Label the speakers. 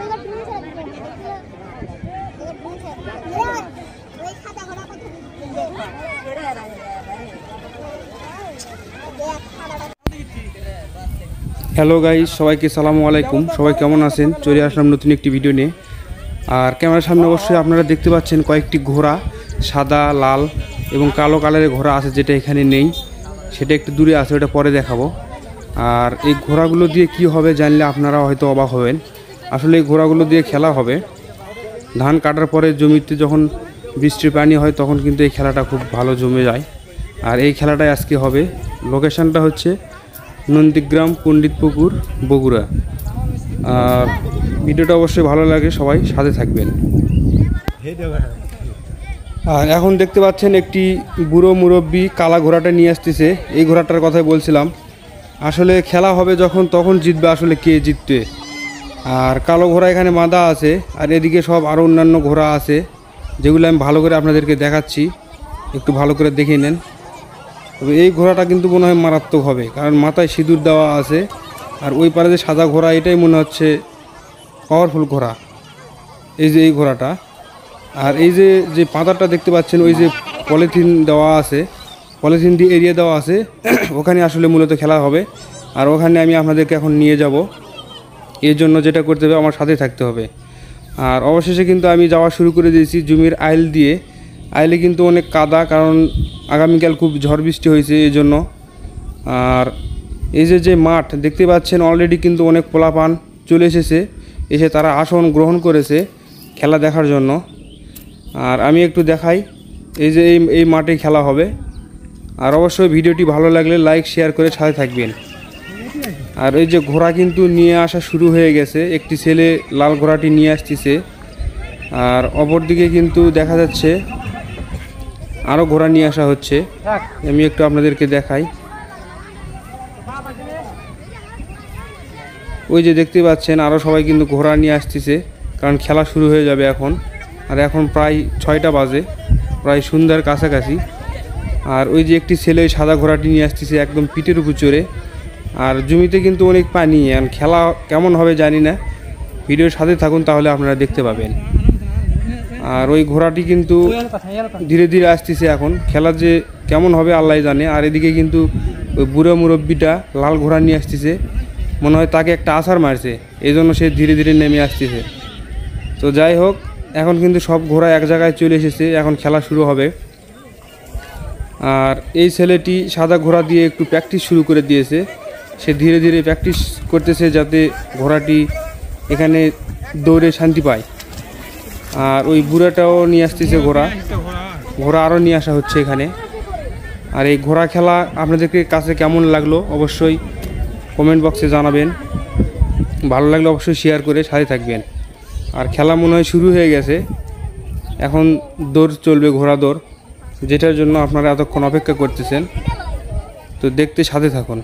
Speaker 1: Hello guys, সবাইকে সালামু আলাইকুম। সবাই কেমন আছেন? চলে আসলাম নতুন একটি ভিডিও নিয়ে। আর ক্যামেরার সামনে অবশ্যই আপনারা দেখতে পাচ্ছেন কয়েকটি ঘোড়া, সাদা, লাল এবং কালো কালারের ঘোড়া আছে, যেটা এখানে নেই, সেটা একটু দূরে আছে, ওটা পরে দেখাবো। আর এই ঘোড়াগুলো দিয়ে কি হবে জানলে আপনারা হয়তো অবাক হবেন। আসলে এই ঘোড়াগুলো দিয়ে খেলা হবে। ধান কাটার পরে জমিতে যখন বৃষ্টির পানি হয় তখন কিন্তু এই খেলাটা খুব ভালো জমে যায়। আর এই খেলাটাই আজকে হবে। লোকেশনটা হচ্ছে নন্দীগ্রাম, পণ্ডিতপুকুর, বগুড়া। আর ভিডিওটা অবশ্যই ভালো লাগে, সবাই সাথে থাকবেন। আর এখন দেখতে পাচ্ছেন একটি বুড়ো মুরব্বি কালা ঘোড়াটা নিয়ে আসতেছে। এই ঘোড়াটার কথাই বলছিলাম। আসলে খেলা হবে যখন, তখন জিতবে আসলে কে জিতবে। আর কালো ঘোড়া এখানে বাঁধা আছে, আর এদিকে সব আরও অন্যান্য ঘোড়া আছে, যেগুলো আমি ভালো করে আপনাদেরকে দেখাচ্ছি, একটু ভালো করে দেখে নেন। তবে এই ঘোড়াটা কিন্তু মনে হয় মারাত্মক হবে, কারণ মাথায় সিঁদুর দেওয়া আছে। আর ওই পারে যে সাদা ঘোড়া, এটাই মনে হচ্ছে পাওয়ারফুল ঘোড়া, এই যে এই ঘোড়াটা। আর এই যে যে পাতাটা দেখতে পাচ্ছেন, ওই যে পলিথিন দেওয়া আছে, পলিথিন দিয়ে এরিয়া দেওয়া আছে, ওখানে আসলে মূলত খেলা হবে। আর ওখানে আমি আপনাদেরকে এখন নিয়ে যাব। এর জন্য যেটা করতে হবে, আমার সাথে থাকতে হবে। আর অবশেষে কিন্তু আমি যাওয়া শুরু করে দিয়েছি জমির আইল দিয়ে। আইলে কিন্তু অনেক কাদা, কারণ আগামীকাল খুব ঝড় বৃষ্টি হয়েছে এই জন্য। আর এই যে যে মাঠ দেখতে পাচ্ছেন, অলরেডি কিন্তু অনেক পোলাপান চলে এসেছে, এসে তারা আসন গ্রহণ করেছে খেলা দেখার জন্য। আর আমি একটু দেখাই, এই যে এই মাঠে খেলা হবে। আর অবশ্যই ভিডিওটি ভালো লাগলে লাইক শেয়ার করে সাথে থাকবেন। আর এই যে ঘোড়া কিন্তু নিয়ে আসা শুরু হয়ে গেছে, একটি ছেলে লাল ঘোড়াটি নিয়ে আসতেছে। আর অপরদিকে কিন্তু দেখা যাচ্ছে আরও ঘোড়া নিয়ে আসা হচ্ছে। আমি একটু আপনাদেরকে দেখাই। ওই যে দেখতে পাচ্ছেন আরও সবাই কিন্তু ঘোড়া নিয়ে আসতেছে, কারণ খেলা শুরু হয়ে যাবে এখন। আর এখন প্রায় 6টা বাজে, প্রায় সন্ধ্যার কাছাকাছি। আর ওই যে একটি ছেলে সাদা ঘোড়াটি নিয়ে আসতেছে একদম পিঠের উপর চড়ে। আর জমিতে কিন্তু অনেক পানি, আর খেলা কেমন হবে জানি না। ভিডিওর সাথে থাকুন, তাহলে আপনারা দেখতে পাবেন। আর ওই ঘোড়াটি কিন্তু ধীরে ধীরে আসতেছে এখন। খেলা যে কেমন হবে আল্লাহ জানে। আর এদিকে কিন্তু ওই বুড়ো মুরব্বিটা লাল ঘোড়া নিয়ে আসতেছে, মনে হয় তাকে একটা আছাড় মারছে, এই জন্য সে ধীরে ধীরে নেমে আসতেছে। তো যাই হোক, এখন কিন্তু সব ঘোড়া এক জায়গায় চলে এসেছে, এখন খেলা শুরু হবে। আর এই ছেলেটি সাদা ঘোড়া দিয়ে একটু প্র্যাকটিস শুরু করে দিয়েছে। সে ধীরে ধীরে প্র্যাকটিস করতেছে, যাতে ঘোড়াটি এখানে দৌড়ে শান্তি পায়। আর ওই বুড়াটাও নিয়ে আসতেছে ঘোড়া আরও নিয়ে আসা হচ্ছে এখানে। আর এই ঘোড়া খেলা আপনাদেরকে কাছে কেমন লাগলো অবশ্যই কমেন্ট বক্সে জানাবেন। ভালো লাগলে অবশ্যই শেয়ার করে সাথে থাকবেন। আর খেলা মনে হয় শুরু হয়ে গেছে, এখন দৌড় চলবে, ঘোড়া দৌড়, যেটার জন্য আপনারা এতক্ষণ অপেক্ষা করতেছেন। তো দেখতে সাথে থাকুন।